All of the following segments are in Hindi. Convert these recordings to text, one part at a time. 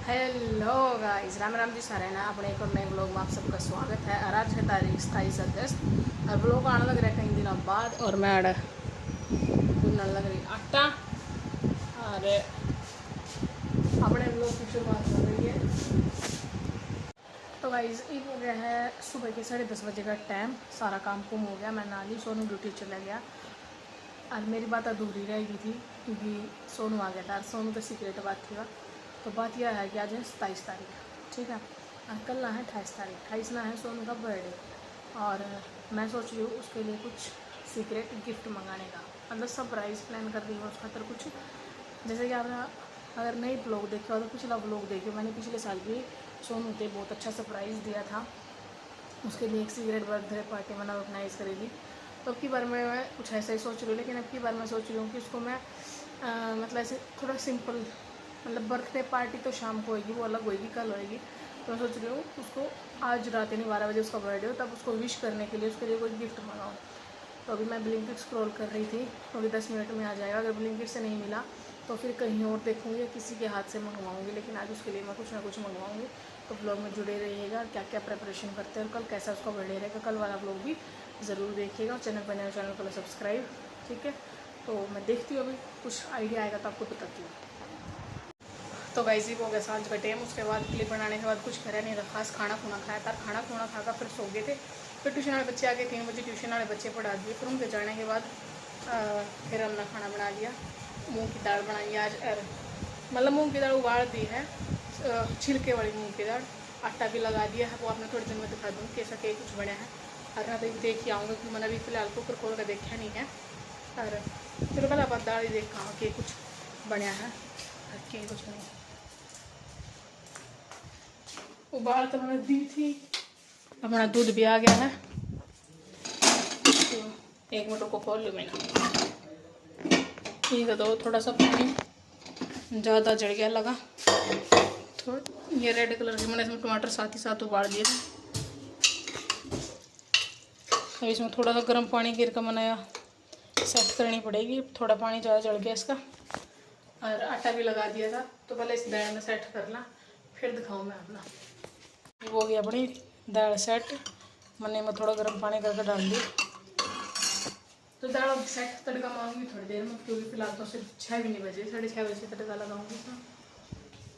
हेलो गाइस, राम राम जी सारे ना अपने एक और नए ब्लॉग में आप सबका स्वागत है। और आज है तारीख 27 अगस्त और ब्लॉग आने लग रहा है कई दिनों बाद। और मैं भूनने लग रही आटा और अपने ब्लॉग की शुरुआत हो रही है। तो गाइस ये हो गया है सुबह के 10:30 बजे का टाइम। सारा काम कुम हो गया, मैं नाली सोनू ड्यूटी चला गया और मेरी बात अधूरी रह गई थी क्योंकि सोनू आ गया था। सोनू का सीक्रेट बात थी। तो बात यह है कि आज है 27 तारीख, ठीक है, और कल ना है 28 तारीख। 28 ना है सोनू का बर्थडे और मैं सोच रही हूँ उसके लिए कुछ सीक्रेट गिफ्ट मंगाने का, मतलब सरप्राइज़ प्लान कर रही हूँ उसका। खातर कुछ जैसे कि आपने अगर नई ब्लॉग देखे हो तो पिछला ब्लॉग देखे, मैंने पिछले साल भी सोनू को बहुत अच्छा सरप्राइज़ दिया था। उसके लिए एक सीक्रेट बर्थडे पार्टी मैंने ऑर्गेनाइज़ करेगी। तो अब की बार मैं कुछ ऐसा ही सोच रही हूँ, लेकिन अब की बार मैं सोच रही हूँ कि उसको मैं मतलब ऐसे थोड़ा सिंपल, मतलब बर्थडे पार्टी तो शाम को होएगी, वो अलग होएगी, कल होएगी। तो मैं सोच रही हूँ उसको आज रात यानी 12 बजे उसका बर्थडे हो, तब उसको विश करने के लिए उसके लिए कोई गिफ्ट मंगाऊँ। तो अभी मैं ब्लिंकिट स्क्रॉल कर रही थी, तो अभी 10 मिनट में आ जाएगा। अगर ब्लिंकिट से नहीं मिला तो फिर कहीं और देखूँगी या किसी के हाथ से मंगवाऊँगी, लेकिन आज उसके लिए मैं कुछ ना कुछ मंगवाऊँगी। तो ब्लॉग में जुड़े रहिएगा, क्या क्या प्रिपरेशन करते हैं और कल कैसा उसका बर्थडे रहेगा, कल वाला ब्लॉग भी ज़रूर देखिएगा। और चैनल पर नए चैनल को सब्सक्राइब, ठीक है। तो मैं देखती हूँ, अभी कुछ आइडिया आएगा तो आपको बताती हूँ। तो वैसे हो गया सांझ का टाइम। उसके बाद क्लिप बनाने के बाद कुछ करा नहीं था खास, खाना खुना खाया था। खाना खुना खाकर फिर सो गए थे। फिर ट्यूशन वाले बच्चे आ गए, 3 बजे ट्यूशन वाले बच्चे पढ़ा दिए। फिर उनके जाने के बाद फिर हमने खाना बना लिया। मूंग की दाल बनाई आज, मतलब मूंग की दाल उबाल दी है, छिलके वाली मूंग की दाल। आटा भी लगा दिया है, वो आपने थोड़ी देर में दिखा दूँ कैसा के कुछ बना है। और मैं तो देख ही आऊँगा कि मैंने अभी फिलहाल कुकर खोल कर देखा नहीं है। और फिर कल आप दाल ही देखा कि कुछ बना है के कुछ नहीं। उबाल तो मैंने दी थी, अपना दूध भी आ गया है। तो 1 मिनट को खोल लूँ मैंने, ठीक है। तो थोड़ा सा पानी ज़्यादा जल गया लगा थोड़ा, ये रेड कलर के मैंने इसमें टमाटर साथ ही साथ उबाल दिए थे। अब इसमें थोड़ा सा गर्म पानी गिर कर बनाया सेट करनी पड़ेगी, थोड़ा पानी ज़्यादा जल गया इसका। और आटा भी लगा दिया था, तो पहले इस दाल में सेट करना, फिर दिखाऊँ मैं अपना। हो गया अपनी दाल सेट, मैंने में थोड़ा गर्म पानी करके डाल दी। तो दाल सेट तड़का मारूंगी थोड़ी देर में, क्योंकि फिलहाल तो सिर्फ 6 भी नहीं बजे, 6:30 बजे तड़का लगाऊंगी इसमें,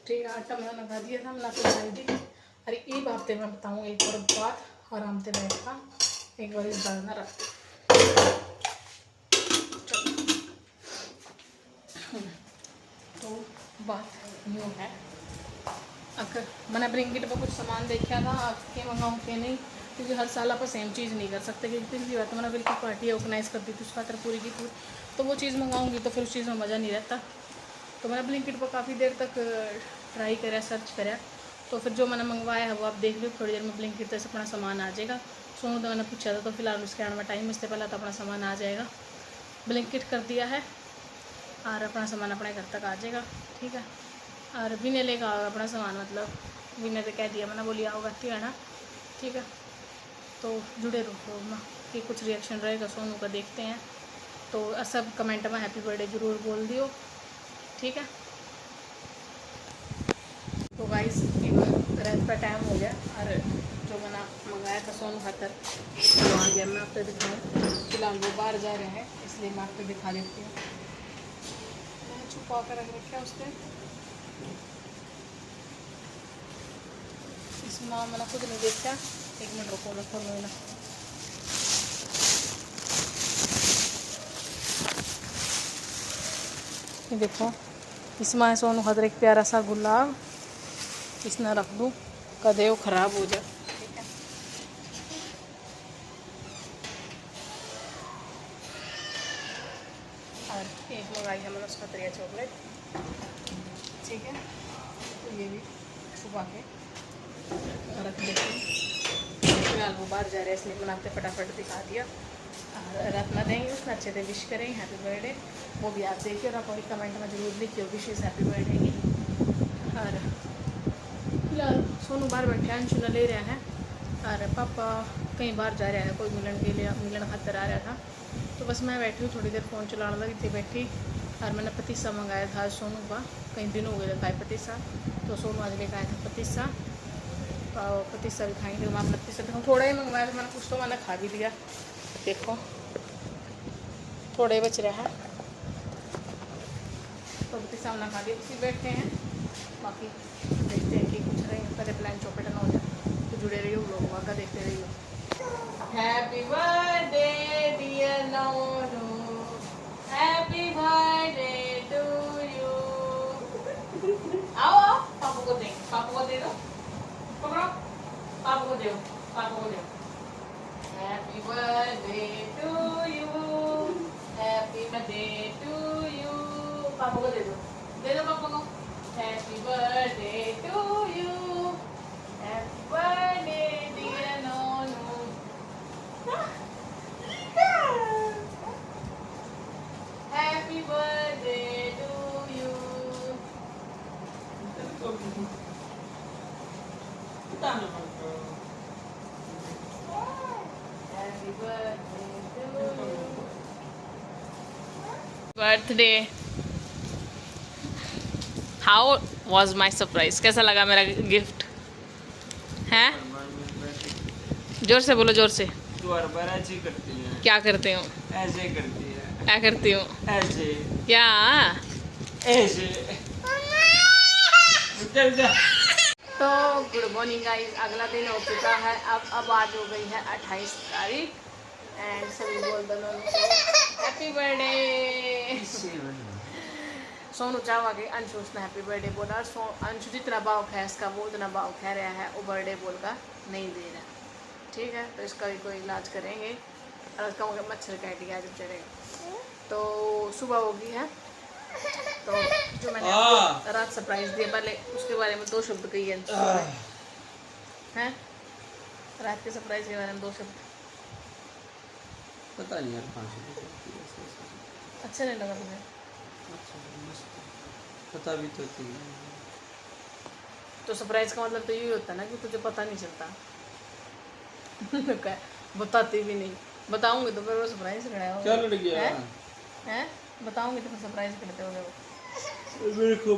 ठीक है। आटा मैंने लगा दिया था, मिला के डाल दी। अरे एक हफ्ते में बताऊँगी एक और बात, आराम से बैठा एक बार इस दाल में रख। तो बात यूँ है, अगर मैंने ब्लिंकिट पर कुछ सामान देखा था, आपके मंगाऊँ के नहीं, क्योंकि हर साल आप सेम चीज़ नहीं कर सकते। क्योंकि पिछली बार तो मैंने बिल्कुल पार्टी ऑर्गेनाइज़ कर दी थी उसका पूरी की पूरी, तो वो चीज़ मंगाऊंगी तो फिर उस चीज़ में मज़ा नहीं रहता। तो मैंने ब्लिंकिट पर काफ़ी देर तक ट्राई करा, सर्च करा, तो फिर जो मैंने मंगवाया है वो आप देख लो। थोड़ी देर में ब्लिंकिट से अपना सामान आ जाएगा। सोनू तो मैंने पूछा था, तो फिलहाल उसके आने में टाइम, इससे पहले तो अपना सामान आ जाएगा। ब्लिंकिट कर दिया है और अपना सामान अपने घर तक आ जाएगा, ठीक है। और विनय लेगा अपना सामान, मतलब विनय से कह दिया मैंने, बोली आओ आती है ना, ठीक है। तो जुड़े रहो ना कि कुछ रिएक्शन रहेगा सोनू का, देखते हैं। तो सब कमेंट में हैप्पी बर्थडे ज़रूर बोल दियो, ठीक है। तो गाइस रात का टाइम हो गया और जो मैंने मंगाया था सोनू खातर वो आ गया। मैं आपको दिखाऊँ, फिलहाल वो बाहर जा रहे हैं इसलिए मैं आपको दिखा देती हूँ। मैंने छुपा कर रख रखा उसने, इसमें मैंने खुद नहीं देखा। 1 मिनट रुको, मैं खोल लेना। ये देखो, इसमें सोनू खातर एक प्यारा सा गुलाब, इसमें रख दूँ कदे वो ख़राब हो जाए, ठीक है। और एक मंगाई है मैंने उसका तरिया चॉकलेट, ठीक है। तो ये भी छुपा के रख देते हैं। फिलहाल वो बाहर जा रहे हैं इसलिए मैंने आपसे फटाफट दिखा दिया। और रात में देंगे उसने अच्छे से विश करें हैप्पी बर्थडे, वो भी आप देखिए और आप वही कमेंट में जरूर लिखिए विशेष हैप्पी बर्थडे की। और फिलहाल सोनू बाहर बैठे अंशु न ले रहे हैं और पापा कहीं बाहर जा रहा है, कोई मिलन के लिए, मिलन खातर आ रहा था। तो बस मैं बैठी हूँ, थोड़ी देर फ़ोन चलाने लगी थी बैठी। और मैंने पतीसा मंगाया था सोनू का, कई दिन हो गए खाए पतीसा, तो सोनू आज लेकर आया था पतीसा, तो पतीसा भी खाएंगे। तो मैं पतीसा देखो थोड़ा ही मंगवाया था मैंने, कुछ तो मैंने खा भी दिया। देखो थोड़े ही बच रहा है, तो पतीसा हमने खा दिया। उसी बैठते हैं, बाकी देखते हैं कि कुछ नहीं पहले प्लान चौपट ना हो जाए। तो जुड़े रहिए लोग का, देखते रहिए। Happy birthday dear Nonu, happy birthday to you. आओ पापा को दे, पापा को दे दो, पकड़ो पापा को दो, पापा को दो। Happy birthday to you, happy birthday to you. पापा को दे दो पापा को। Happy birthday to you, happy birthday dear Nonu. Happy birthday to you. Happy birthday to you. Birthday, how was my surprise? कैसा लगा मेरा गिफ्ट? हैं जोर से बोलो, जोर से। तू हर बार ऐसे ही करती है। क्या करते हो? ऐसे ही करती है। क्या करती हूँ? ऐसे क्या? ऐसे। चल जा। तो गुड मॉर्निंग गाइस, अगला दिन हो चुका है। अब आज हो गई है 28 तारीख एंड सभी बोल दो हैप्पी बर्थडे। सोनू चाहवा के अंशु उसने हैप्पी बर्थडे बोला। अंशु जितना भाव है इसका वो उतना भाव कह रहा है, वो बर्थडे बोल का नहीं दे रहा। ठीक है, तो इसका भी कोई इलाज करेंगे। और उसका मच्छर काट गया जब चढ़ेगा। तो सुबह होगी है, तो जो मैंने आपको रात सरप्राइज दिया पहले उसके बारे में 2 शब्द कही हैं। रात के सरप्राइज के बारे में 2 शब्द। पता नहीं यार, अच्छा नहीं लगा तुम्हें? पता भी तो थी। तो सरप्राइज का मतलब तो यही होता है ना कि तुझे पता नहीं चलता। बताती भी नहीं, बताऊंगी तो फिर वो सरप्राइज कराया क्या लड़ गया है? बताऊंगी तो फिर सरप्राइज करते हो वो। मेरे को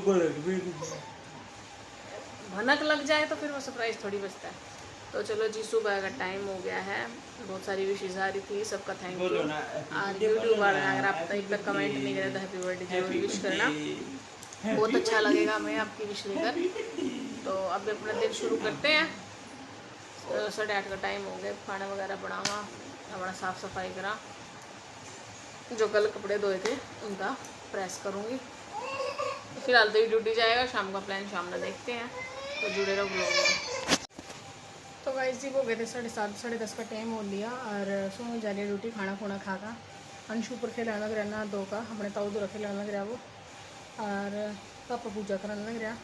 भनक लग जाए तो फिर वो सरप्राइज थोड़ी बचता है। तो चलो जी, सुबह का टाइम हो गया है। बहुत सारी विशेष आ रही थी, सबका थैंक यू। और यूट्यूब वाले अगर आप तक तक कमेंट नहीं करे तो हैप्पी बर्थडे जरूर विश करना, बहुत अच्छा लगेगा हमें आपकी विश लेकर। तो अब अपना दिन शुरू करते हैं। 8:30 का टाइम हो गया, खाना वगैरह बनावा, अपना साफ़ सफाई करा। जो कल कपड़े धोए थे उनका प्रेस करूँगी। फिलहाल तो ये ड्यूटी जाएगा, शाम का प्लान शाम में देखते हैं। तो जुड़े रहो ब्लॉग में। तो गाइस जी हो गए थे 7:30 10:30 का टाइम हो लिया और सोनू जा रही ड्यूटी। खाना खुना खा का अंशु पर खेलने लग रहा ना 2 का, अपने ताऊ दो खेलने लग रहा वो, और पापा पूजा करने लग रहा।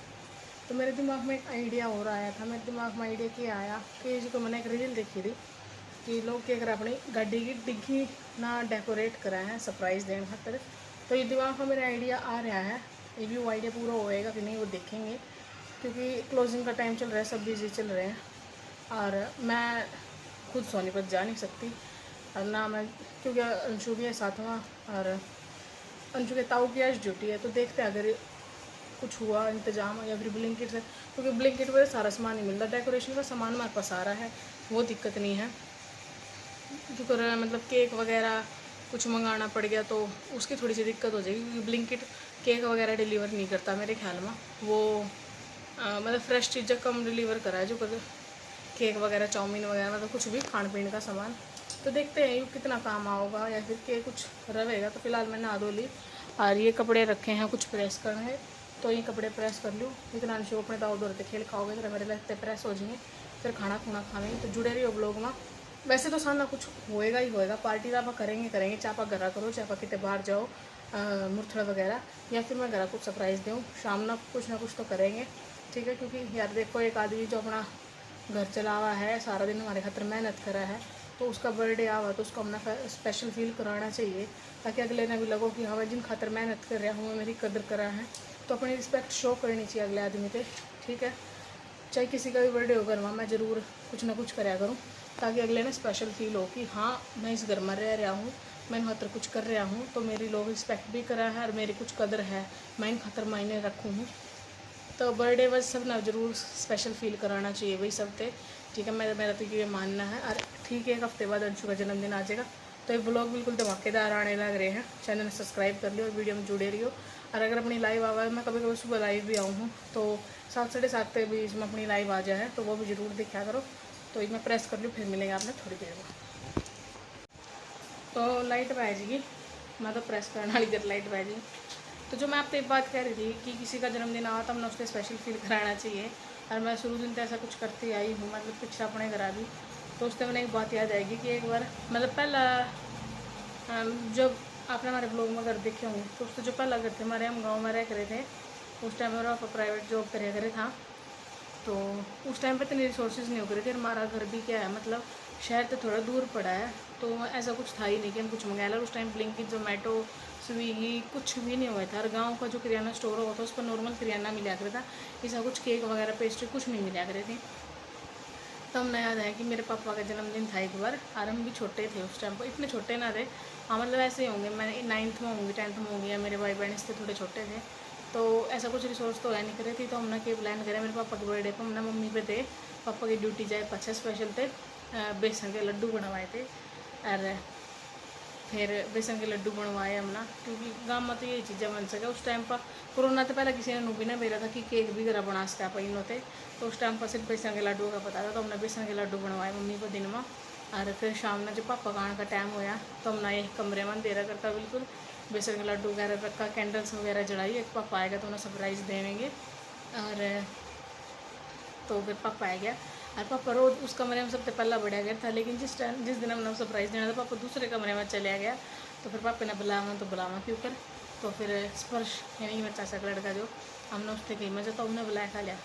तो मेरे दिमाग में एक आइडिया हो रहा आया था। मेरे दिमाग में आइडिया क्या आया कि जो मैंने एक रील देखी थी कि लोग क्या कर अपनी गाड़ी की डिग्गी ना डेकोरेट करा है सरप्राइज़ देने खातिर। तो ये दिमाग में मेरा आइडिया आ रहा है। ये भी वो आइडिया पूरा होएगा कि नहीं वो देखेंगे, क्योंकि क्लोजिंग का टाइम चल रहा है, सब बिजी चल रहे हैं और मैं खुद सोनीपत जा नहीं सकती और ना मैं, क्योंकि अंशु भी है साथ में और अंशु के ताऊ की आज ड्यूटी है। तो देखते हैं अगर कुछ हुआ इंतजाम या फिर ब्लिंकिट से, क्योंकि ब्लिंकिट पर सारा सामान नहीं मिलता। डेकोरेशन का सामान हमारे पास आ रहा है, वो दिक्कत नहीं है। क्योंकि मतलब केक वगैरह कुछ मंगाना पड़ गया तो उसकी थोड़ी सी दिक्कत हो जाएगी, क्योंकि ब्लिंकिट केक वगैरह डिलीवर नहीं करता मेरे ख्याल में। वो मतलब फ्रेश चीज़ें कम डिलीवर करा है, जो केक वगैरह चाउमीन वगैरह मतलब कुछ भी खाने पीने का सामान। तो देखते हैं ये कितना काम आओगा या फिर के कुछ रहेगा। तो फिलहाल मैंने नहा धो ली और ये कपड़े रखे हैं कुछ प्रेस करने हैं, तो ये कपड़े प्रेस कर लूँ। इतना अंशु अपने दाऊ दौड़ते खेल खाओगे तो मेरे लगते प्रेस हो जाएंगे, फिर खाना खुना खाएंगे। तो जुड़े रहिए ब्लॉग में। वैसे तो सामना कुछ होएगा ही होएगा, पार्टी आप करेंगे चापा घरा करो, चापा कितने बाहर जाओ मुरथड़ा वगैरह, या फिर मैं घरा कुछ सरप्राइज़ दूँ शाम ना कुछ तो करेंगे। ठीक है, क्योंकि यार देखो एक आदमी जो अपना घर चला हुआ है, सारा दिन हमारे खातिर मेहनत करा है, तो उसका बर्थडे आवा तो उसको अपना स्पेशल फील कराना चाहिए, ताकि अगले ने भी लगो कि हाँ मैं जिन खातर मेहनत कर रहा हूँ मेरी कदर करा है। तो अपनी रिस्पेक्ट शो करनी चाहिए अगले आदमी से। ठीक है, चाहे किसी का भी बर्थडे हो घर में, मैं ज़रूर कुछ ना कुछ कराया करूँ, ताकि अगले ने स्पेशल फील हो कि हाँ मैं इस घर में रह रहा हूँ, मैं इन खातर कुछ कर रहा हूँ, तो मेरी लोग रिस्पेक्ट भी करा है और मेरी कुछ कदर है, मैं इन खातर मायने रखूँ हूँ। तो बर्थडे बस सब ना जरूर स्पेशल फील कराना चाहिए भाई सब थे, ठीक है। मेरा तो ये मानना है। और ठीक है, एक हफ्ते बाद अंशु का जन्मदिन आ जाएगा, तो ये ब्लॉग बिल्कुल धमाकेदार आने लग रहे हैं। चैनल सब्सक्राइब कर लियो और वीडियो में जुड़े रहियो। और अगर अपनी लाइव आवा, मैं कभी कभी सुबह लाइव भी आऊँ हूँ, तो 7 साढ़े 7 के बीच में अपनी लाइव आ जाए, तो वो भी ज़रूर देखा करो। तो ये मैं प्रेस कर लूँ, फिर मिलेंगे आपने थोड़ी देर में। तो लाइट बह जाएगी, मैं तो प्रेस करने वाली देर लाइट बह जाएगी। तो जो मैं आपसे एक बात कह रही थी कि किसी का जन्मदिन आवा तो हमने उसके स्पेशल फील कराना चाहिए। और मैं शुरू दिन तो ऐसा कुछ करती आई हूँ, मतलब पिछड़ा अपने घर भी। तो उससे मैंने एक बात याद आएगी कि एक बार मतलब पहला जब आपने हमारे ब्लॉग में घर देखे होंगे, तो उससे जो पहला घर थे हमारे, हम गाँव में रह करे थे। उस टाइम मेरा पापा प्राइवेट जॉब करे करे था, तो उस टाइम पे इतनी रिसोर्सेज नहीं हो रहे थे। हमारा घर भी क्या है, मतलब शहर से थोड़ा दूर पड़ा है, तो ऐसा कुछ था ही नहीं कि हम कुछ मंगा लें। उस टाइम ब्लिंकिट, जोमेटो, स्विगी कुछ भी नहीं हुआ था। और गांव का जो किराना स्टोर होता था उस पर नॉर्मल किराना मिला करता था, ऐसा कुछ केक वगैरह पेस्ट्री कुछ नहीं मिला करे थे। तब मैं याद है कि मेरे पापा का जन्मदिन था एक बार, और हम भी छोटे थे उस टाइम पर, इतने छोटे ना थे। हाँ मतलब ऐसे ही होंगे, मैं 9th में होंगी 10th में होंगी, या मेरे भाई बहन इससे थोड़े छोटे थे। तो ऐसा कुछ रिसोर्स तो है नहीं करे थी। तो हमने के प्लान करे मेरे पापा के बर्थडे पर, हमने मम्मी पे थे, पापा की ड्यूटी जाए पछे स्पेशल थे, बेसन के लड्डू बनवाए थे। और फिर बेसन के लड्डू बनवाए हमने, क्योंकि गाँव में तो यही चीज़ें बन सके। उस टाइम पर कोरोना तो पहले किसी ने भी ना बेरा था कि केक भी घर बना सकता पाइन होते, तो उस टाइम पर सिर्फ बेसन के लड्डू का पता था। तो हमने बेसन के लड्डू बनवाए मम्मी को दिन में। और फिर शाम में जब पापा का आने का टाइम होया, तो हमने एक कमरे में अंधेरा करता बिल्कुल, बेसन के लड्डू वगैरह रखा, कैंडल्स वगैरह जलाई। एक पापा आएगा तो उन्हें सरप्राइज़ देंगे। और तो फिर पापा आ गया, और पापा रोज उस कमरे में सबसे पहला बढ़िया गया था। लेकिन जिस दिन हमने सरप्राइज़ देना था, पापा दूसरे कमरे में चले गया। तो फिर पापा ने बुलावा, तो बुलावा क्यों कर। तो फिर स्पर्श यानी मेरा चाचा का लड़का जो, हमने उससे कही मजा, तो उन्हें बुलाया खा लिया।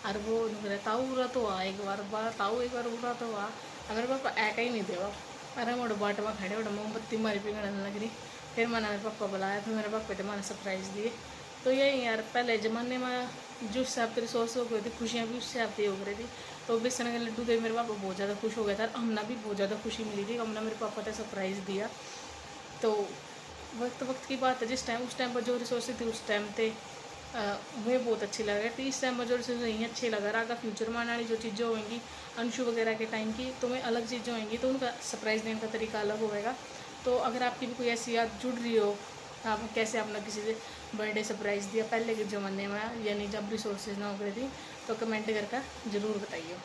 और वो निकले ताऊ उड़ा तो आ एक बार ताऊ एक बार उड़ा तो आ। मेरे पापा ऐका ही नहीं देवा। अरे मोड़ बाट में खड़े उड़ा मोमबत्ती मारी पिघलने लग रही। फिर मैंने मेरे पापा बुलाया, फिर मेरे पापा ने मैंने सरप्राइज़ दिए। तो यही यार, पहले ज़माने में जो हिसाब से रिसोर्स हो गई थी, खुशियाँ भी उससे हिसाब से हो रही थी। तो बेसन के लड्डू देख मेरे पापा बहुत ज़्यादा खुश हो गया था, हमने भी बहुत ज़्यादा खुशी मिली थी। हमने मेरे पापा ने सरप्राइज़ दिया। तो वक्त की बात है, जिस टाइम उस टाइम पर जो रिसोर्सेज थी उस टाइम पे वे बहुत अच्छी लग रही थी। इस टाइम पर जो रिसोर्स नहीं अच्छे लग रहा। अगर फ्यूचर में आने वाली जो चीज़ें होंगी अंशु वगैरह के टाइम की, तो मैं अलग चीज़ें होंगी, तो उनका सरप्राइज़ देने का तरीका अलग होगा। तो अगर आपकी भी कोई ऐसी याद जुड़ रही हो, आप कैसे आपने किसी से बर्थडे सरप्राइज़ दिया पहले के ज़माने में, यानी जब रिसोर्सेज ना हो गई थी, तो कमेंट करके ज़रूर बताइए।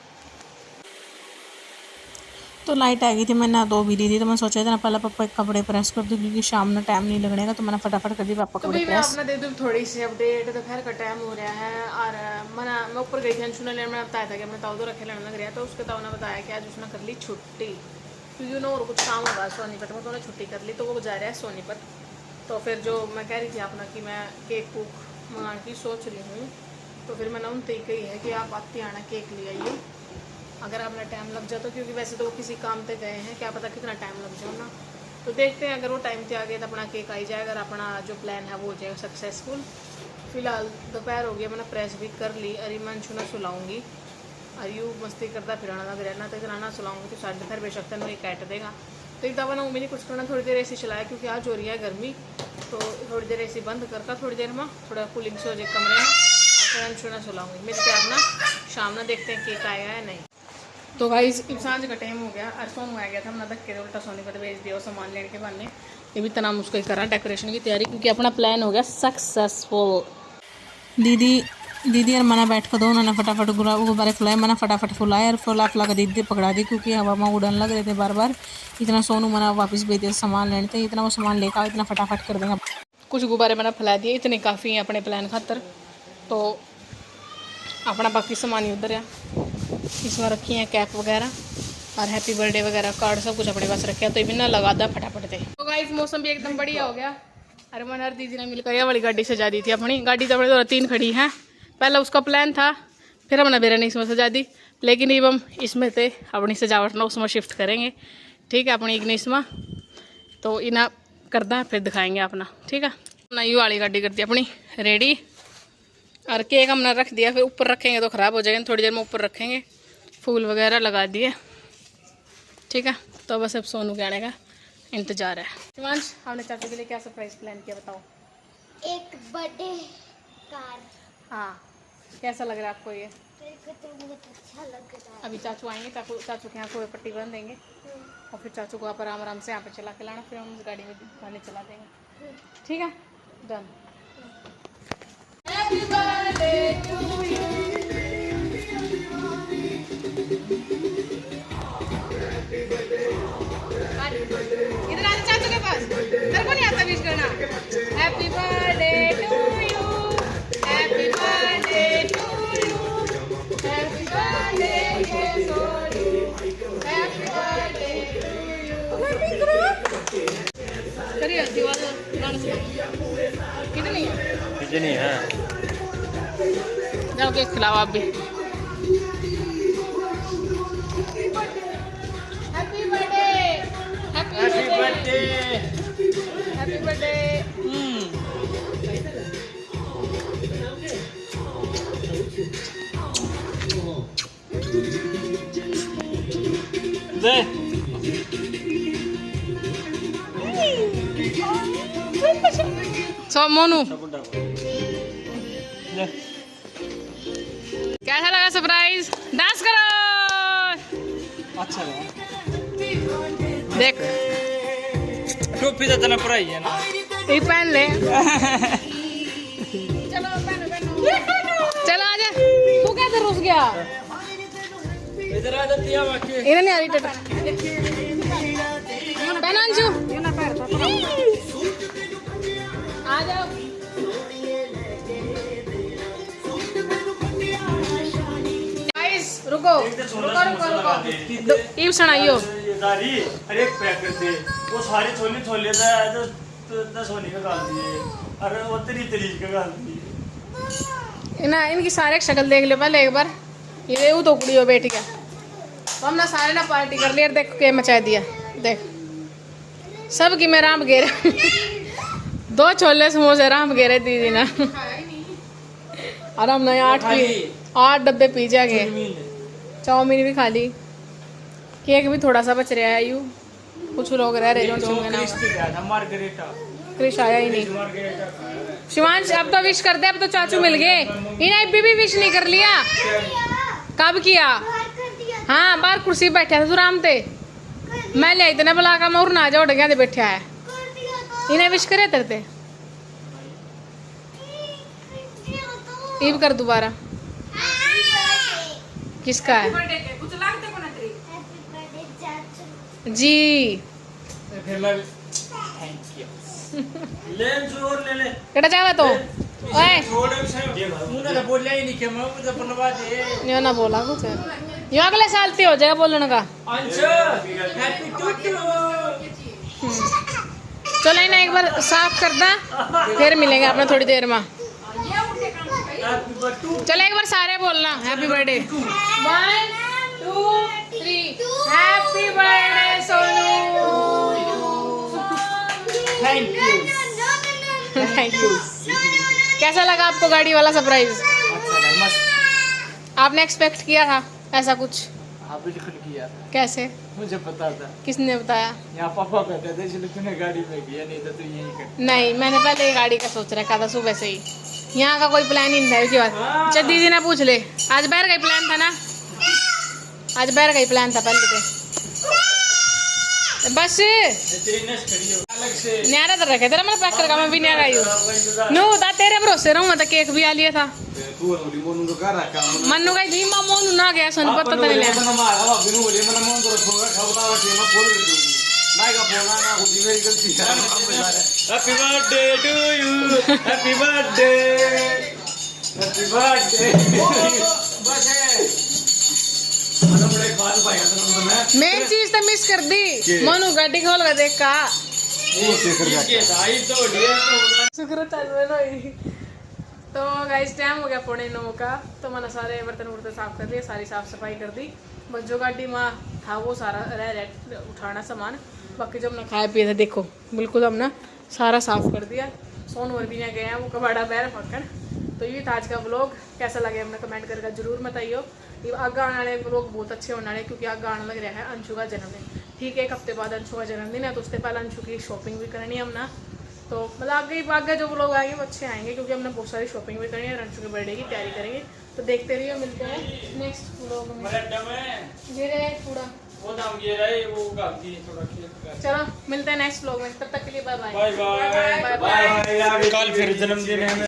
तो लाइट आ गई थी, मैं नहा धो भी दी थी। तो मैं सोचा था ना पहले पापा के कपड़े प्रेस कर दूँ, क्योंकि शाम में टाइम नहीं लगने का। तो मैंने फटाफट कर दी पापा तो कपड़े भाई मैं प्रेस। अपना दे दूँ थोड़ी सी अपडेट। दोपहर का टाइम हो रहा है, और मैं ऊपर गई थी अंशु ने लेने, मैंने बताया था कि मैं ताऊ तो रखे लेने लग रहा है। तो उसके ताऊ ने बताया कि आज उसने कर ली छुट्टी, क्योंकि उन्हें और कुछ काम होगा सोनीपत में, तो उन्हें छुट्टी कर ली। तो वो जा रहा है सोनीपत। तो फिर जो मैं कह रही थी आपने कि मैं केक कूक मंगाने की सोच रही हूँ, तो फिर मैंने उनसे ही कही है कि आप आती आना केक ले आइए, अगर आपने टाइम लग जाए तो। क्योंकि वैसे तो वो किसी काम पे गए हैं, क्या पता कितना टाइम लग जाए ना। तो देखते हैं, अगर वो टाइम पे आ गए तो अपना केक आई जाएगा, अगर अपना जो प्लान है वो हो जाएगा सक्सेसफुल। फिलहाल दोपहर हो गया, मैंने प्रेस भी कर ली। अरे मैं अंशु ना सुलाऊँगी, और यूँ मस्ती करता फिराना लग रहना, तो इतना ना सुलाऊँगी तो साढ़े दोपहर बेशक तक नहीं काट देगा। तो एक दवा ना उम्मीद कुछ करना, थोड़ी देर ऐसी चलाया, क्योंकि आज हो रही है गर्मी। तो थोड़ी देर ऐसी बंद करके थोड़ी देर में थोड़ा कूलिंग से हो जाए कमरे में, और फिर अंशु ना सुलाऊँगी। मिलते हैं अपना शाम में, देखते हैं केक आया है नहीं। तो गाइस सांझ का टाइम हो गया, और सोनू आ गया था, हमने धक्के उल्टा सोनी पर भेज दिया सामान लेने के बहाने। ये भी तना मुझको ही करा डेकोरेशन की तैयारी, क्योंकि अपना प्लान हो गया सक्सेसफुल। दीदी और मना बैठ कर दो, उन्होंने फटाफट गुब्बारे फुलाए। मना फटाफट फुलाए और फुला कर दीदी पकड़ा दी, क्योंकि हवा में उड़न लग रहे थे बार बार। इतना सोनू मना वापस भेज दिया सामान लेने थे। इतना वो सामान लेकर आओ, इतना फटाफट कर देंगे। कुछ गुब्बारे मैंने फैला दिए, इतने काफ़ी हैं अपने प्लान खातर। तो अपना बाकी सामान ही उधर है, इसमें रखी हैं कैप वगैरह और हैप्पी बर्थडे वगैरह कार्ड, सब कुछ अपने पास रखे हैं। तो ये भी ना लगा दा फटाफट से। तो गाइस मौसम भी एकदम बढ़िया हो गया। अरे मन हर दीदी ने मिलकर ये वाली गाड़ी सजा दी थी अपनी। गाड़ी तो अपने 3 खड़ी हैं, पहला उसका प्लान था, फिर हमने बेरा नहीं इसमें सजा दी। लेकिन अब हम इसमें थे अपनी सजावट ना उसमें शिफ्ट करेंगे, ठीक है, अपनी इग्निस में। तो इना करना है, फिर दिखाएंगे अपना, ठीक है। अपना यू वाली गाड़ी कर दी अपनी रेडी, और केक हमने रख दिया। फिर ऊपर रखेंगे तो ख़राब हो जाएगा, थोड़ी देर में ऊपर रखेंगे। फूल वगैरह लगा दिए, ठीक है। तो बस अब सोनू के आने का इंतज़ार है। शिवांश, आपने चाचू के लिए क्या सरप्राइज प्लान किया बताओ? एक बर्थडे कार। हाँ, कैसा लग रहा है आपको ये? तो बहुत अच्छा लग रहा है। अभी चाचू आएंगे, चाचू के यहाँ को पट्टी बन देंगे और फिर चाचू को आप आराम आराम से यहाँ पे चला के लाना, फिर हम उस गाड़ी में वाले चला देंगे। ठीक है, done. Happy birthday to you. इधर आ चाचू के पास, तेरे को नहीं आता विश करना। Happy birthday to you, happy birthday to you, happy birthday Sonu, happy birthday to you. करिए दीवार गाना सुना। कितनी है? कितनी है? जाओ केक खिलाओ आप भी। Happy birthday, happy birthday, happy birthday. दे सो मोनू ले। कैसा लगा सरप्राइज? डांस करो। अच्छा लगा। देख टोपी तो तना पराई है ना। ये पहन ले। चलो पहनो पहनो। चलो आजा। तू कैसे रुस गया? इधर आ जाती है बाकी। इन्हें नहीं आ रही टट। पहनो अंशु। आ जाओ। गाइस रुको रुको रुको रुको। ईव सुनाइयो। दारी अरे एक पैक कर दे। वो सारे छोले छोले तो सोनी का गाल दिए। अरे वो तेरी का गाल दिए। ना इनकी सारे की शक्ल देख ले पहले एक बार। ये वो तो कुड़ी हो बैठ गया। तो हमने सारे ना पार्टी कर लिया। देख के मचा दिया। देख सब की मैं राम घेरे। 2 छोले समोसे राम घेरे दीदी ना। और हमने 8 डब्बे पिज्जा के, चाउमीन भी खा ली। केक भी थोड़ा सा बच रहा है। यू कुछ लोग रह रहे जो मार्गरेटा क्रिश आया ही नहीं। शिवांश अब तो विश कर दे। अब तो चाचू मिल गए। इन्हें अभी भी विश नहीं कर लिया। कब किया? हाँ बाहर कुर्सी बैठा था तू राम ते। मैं ले इतने बुला का मैं ना जा उड़ गया बैठा है। इन्हें विश करे तेरे। ईव कर दोबारा। किसका है? जी फिर मैं थैंक यू। ले जोर ले ले। केड़ा जावे तो ओए छोड़ से मुंह ना बोल ही नहीं के मैं मुझे बनवा दे। यो ना बोला कुछ। यो अगले साल ते हो जाएगा बोलने का। Anshu happy to. चलो इन्हें एक बार साफ कर दा, फिर मिलेंगे अपने थोड़ी देर में। चलो एक बार सारे बोलना happy birthday. 1 2 3 happy birthday Sonu. Thank you. Thank you. कैसा लगा आपको गाड़ी वाला सरप्राइज? अच्छा लगा मस्त। आपने एक्सपेक्ट किया था ऐसा कुछ? हाँ बिल्कुल किया। कैसे? मुझे पता था। किसने बताया? यहाँ पापा कहते थे इसलिए तूने गाड़ी में किया, नहीं तो तू यही कर। नहीं मैंने पहले ये गाड़ी का सोच रखा था सुबह से ही। यहाँ का कोई प्लान ही नहीं था इसकी बात। चल दीदी ने पूछ ले। आज बैर का ही प्लान था ना? आज बैर का ही प्लान था पहले से। बस अलग से न्यारा तो रखे तेरा। मैंने पैक करके मैं भी न्यारा आई हूँ। नो दा तेरे भरोसे रहूँ। मैं तो केक भी आ लिया था। मन्नू का धीमा मोनू ना गया सन पता तो नहीं लगा। Happy birthday to you. Happy birthday. Happy birthday. Main चीज तो मिस कर दी। मोनू गाड़ी खोल कर देख का। शुक्र तो गाइस टाइम हो गया 8:45 का। तो मैंने सारे बर्तन वर्तन साफ कर लिए, सारी साफ सफाई कर दी। बस जो गाड़ी में था वो सारा रह उठाना सामान। बाकी जो हमने खाया पिया था देखो बिल्कुल हमने सारा साफ कर दिया। सोनू और भी यहाँ गए हैं वो कबाड़ा पैर पकड़। तो ये था आज का व्लॉग। कैसा लगे हमने कमेंट करके जरूर बताइयो। ये आगे आने वाले व्लॉग बहुत अच्छे होने वाले क्योंकि आगे आने लग रहा है अंशु का जन्मदिन। ठीक है 1 हफ्ते बाद अंशु का जन्मदिन है तो उससे पहले अंशु की शॉपिंग भी करनी है हमने। तो मतलब आगे जो लोग आएंगे वो अच्छे आएंगे, क्योंकि हमने बहुत सारी शॉपिंग भी करनी है, रंशु के बर्थडे की तैयारी करेंगे। तो देखते रहिए, मिलते हैं नेक्स्ट व्लॉग में। ये रहे पूरा वो नाम ये रहा वो गाती है थोड़ा खेल। चलो मिलते हैं नेक्स्ट व्लॉग में, तब तक के लिए बाय बाय बाय बाय। कल फिर जन्मदिन है।